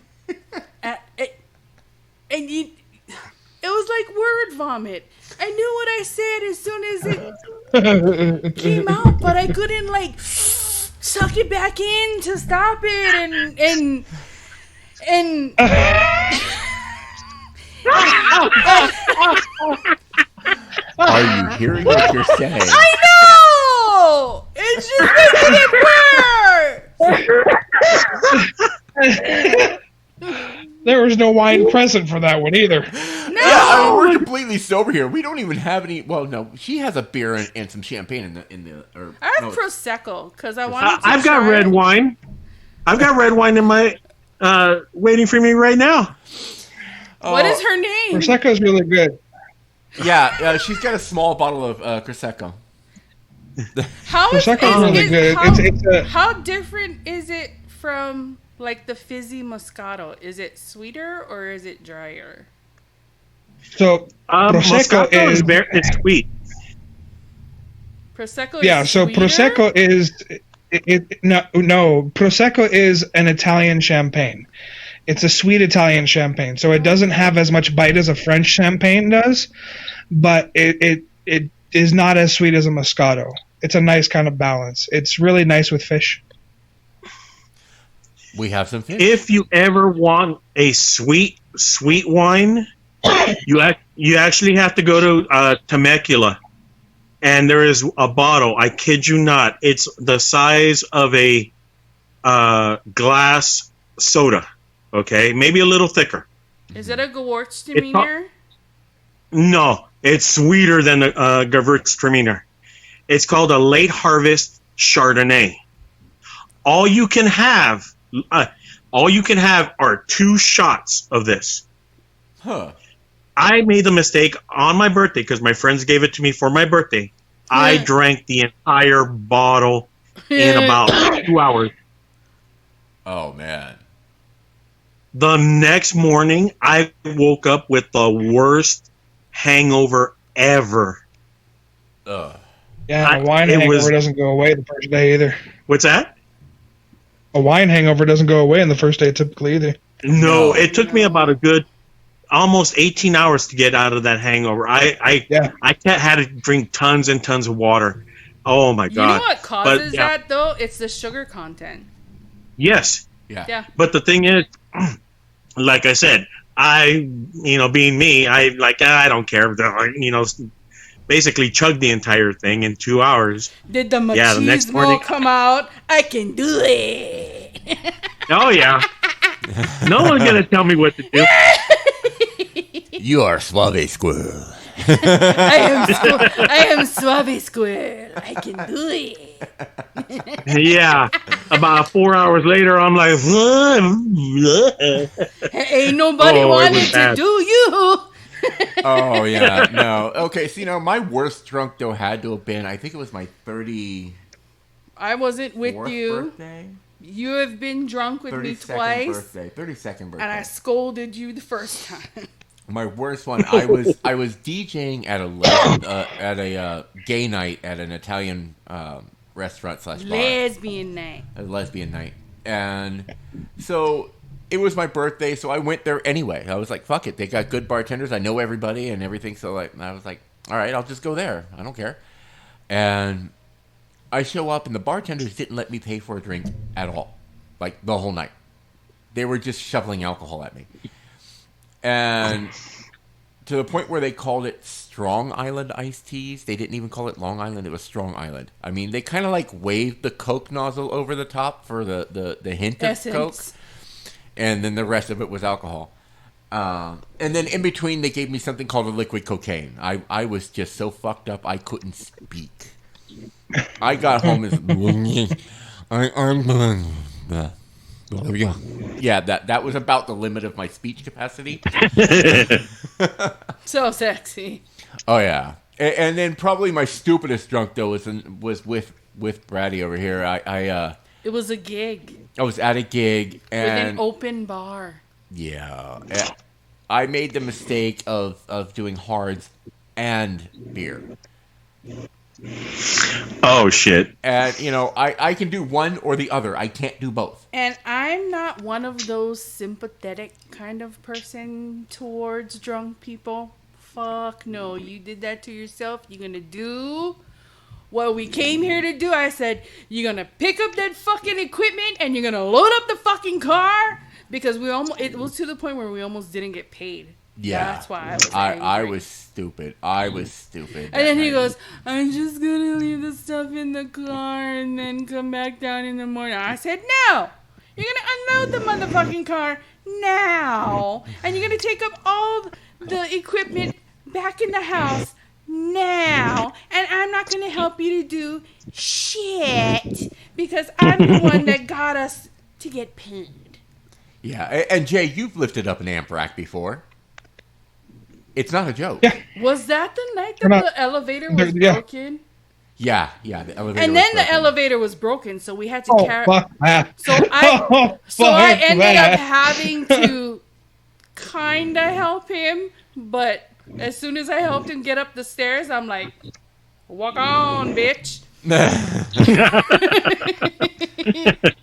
And you, it was like word vomit. I knew what I said as soon as it came out, but I couldn't like suck it back in to stop it and Are you hearing what you're saying? I know! It's just making it worse! There was no wine present for that one either. No! Yeah, we're completely sober here. We don't even have any. Well, no, she has a beer and some champagne in the. I have Prosecco because I wanted to I've got try red it. wine. I've got red wine in my waiting for me right now. What is her name? Prosecco's really good. Yeah, she's got a small bottle of Prosecco. How is Prosecco's really good. How different is it from like the fizzy Moscato? Is it sweeter or is it drier? So Prosecco Moscato is it's sweet. Prosecco. Yeah, is so sweeter? Prosecco is no. Prosecco is an Italian champagne. It's a sweet Italian champagne, so it doesn't have as much bite as a French champagne does, but it is not as sweet as a Moscato. It's a nice kind of balance. It's really nice with fish. We have some fish. If you ever want a sweet wine, you actually have to go to Temecula, and there is a bottle. I kid you not. It's the size of a glass soda. Okay, maybe a little thicker. Is it a Gewürztraminer? No, it's sweeter than a Gewürztraminer. It's called a late harvest Chardonnay. All you can have are 2 shots of this. Huh. I made the mistake on my birthday because my friends gave it to me for my birthday. I drank the entire bottle in about 2 hours. Oh man. The next morning, I woke up with the worst hangover ever. Ugh. Yeah, a wine hangover doesn't go away the first day either. What's that? A wine hangover doesn't go away in the first day typically either. No, it took me about a good almost 18 hours to get out of that hangover. I had to drink tons and tons of water. Oh my god! You know what causes that though? It's the sugar content. Yes. Yeah. But the thing is, like I said, being me, I don't care. Basically chugged the entire thing in 2 hours. Did the machismo the next morning come out? I can do it. Oh yeah. No one's gonna tell me what to do. You are Suave Squirrel. I am Suave Squirrel. I can do it. Yeah. About 4 hours later, I'm like, ain't nobody wanted to do you. Oh yeah, no. Okay, so my worst drunk though had to have been, I think it was my 34th I wasn't with you. birthday. You have been drunk with me 32nd twice. 32nd birthday. And I scolded you the first time. My worst one, I was DJing at a gay night at an Italian restaurant / bar. Lesbian night. A lesbian night. And so it was my birthday, so I went there anyway. I was like, fuck it. They got good bartenders. I know everybody and everything. So I was like, all right, I'll just go there. I don't care. And I show up, and the bartenders didn't let me pay for a drink at all. Like, the whole night. They were just shoveling alcohol at me. And to the point where they called it Strong Island iced teas. They didn't even call it Long Island. It was Strong Island. I mean, they kind of like waved the Coke nozzle over the top for the hint of Coke. And then the rest of it was alcohol. And then in between, they gave me something called a liquid cocaine. I was just so fucked up, I couldn't speak. I got home as... Yeah, that was about the limit of my speech capacity. So sexy. Oh, yeah. And then probably my stupidest drunk, though, was with Bratty over here. It was a gig. I was at a gig With an open bar. Yeah. I made the mistake of doing hards and beer. Oh, shit. And, I can do one or the other. I can't do both. And I'm not one of those sympathetic kind of person towards drunk people. Fuck no. You did that to yourself. You're going to do what we came here to do. I said, you're going to pick up that fucking equipment and you're going to load up the fucking car. Because it was to the point where we almost didn't get paid. Yeah. That's why I was angry. I was stupid. And then he goes, I'm just going to leave the stuff in the car and then come back down in the morning. I said, no. You're going to unload the motherfucking car now. And you're going to take up all the equipment back in the house now. And I'm not going to help you to do shit. Because I'm the one that got us to get paid. Yeah. And Jay, you've lifted up an amp rack before. It's not a joke. Yeah. Was that the night that the elevator was broken? Yeah, the elevator. And then the elevator was broken, so we had to carry. Fuck that. So I ended up having to kind of help him, but as soon as I helped him get up the stairs, I'm like, "Walk on, bitch."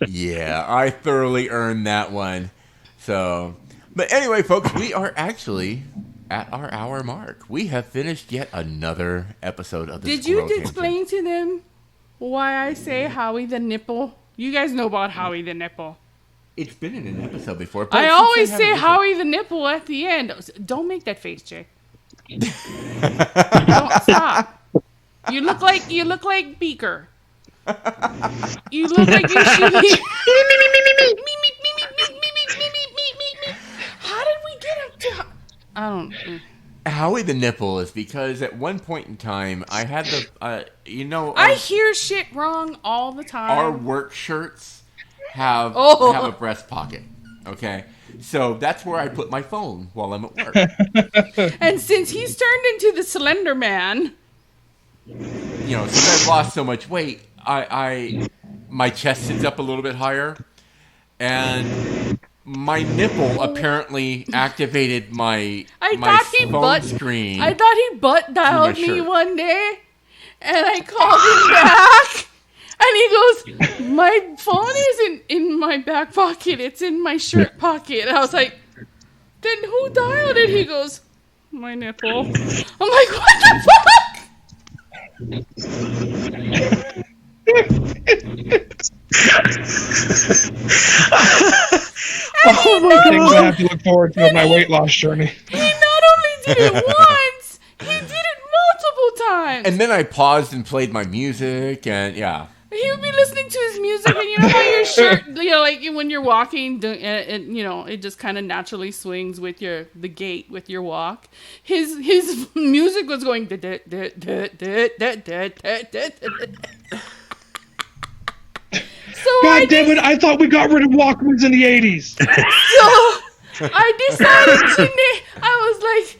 Yeah, I thoroughly earned that one. So, but anyway, folks, we are actually at our hour mark. We have finished yet another episode of the Did you explain to them why I say Howie the Nipple? You guys know about Howie the Nipple. It's been in an episode before. I always say Howie the Nipple at the end. Don't make that face, Jay. Don't stop. You look like Beaker. You look like you should be. How did we get up to? I don't. Howie the Nipple is because at one point in time I had the I hear shit wrong all the time. Our work shirts have a breast pocket. Okay, so that's where I put my phone while I'm at work. And since he's turned into the Slender Man, since I've lost so much weight, my chest sits up a little bit higher, and my nipple apparently activated my phone screen. I thought he butt dialed me one day, and I called him back, and he goes, "My phone isn't in my back pocket; it's in my shirt pocket." And I was like, "Then who dialed it?" He goes, "My nipple." I'm like, "What the fuck?" Oh my things I have to look forward to on my weight loss journey. He not only did it once, he did it multiple times. And then I paused and played my music, and yeah. He would be listening to his music, and you know how your shirt, like when you're walking, it just kind of naturally swings with the gait with your walk. His music was going. God damn it! I thought we got rid of Walkmans in the 80s. So I decided I was like,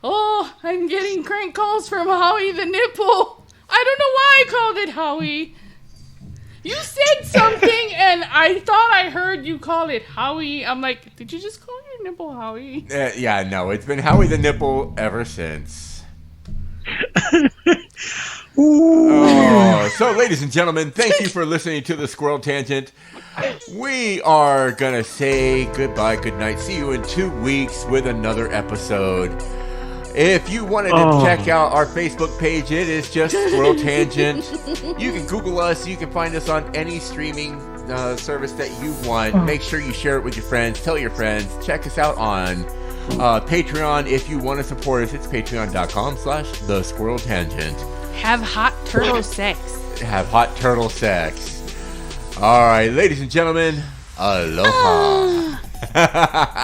oh, I'm getting crank calls from Howie the Nipple. I don't know why I called it Howie. You said something, and I thought I heard you call it Howie. I'm like, did you just call your nipple Howie? Yeah, no, it's been Howie the Nipple ever since. So, ladies and gentlemen, thank you for listening to the Squirrel Tangent. We are going to say goodbye, good night. See you in 2 weeks with another episode. If you wanted to check out our Facebook page, it is just Squirrel Tangent. You can Google us. You can find us on any streaming service that you want. Make sure you share it with your friends. Tell your friends. Check us out on Patreon. If you want to support us, it's patreon.com/thesquirreltangent. Have hot turtle sex. Have hot turtle sex. All right, ladies and gentlemen, aloha.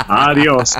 Adios.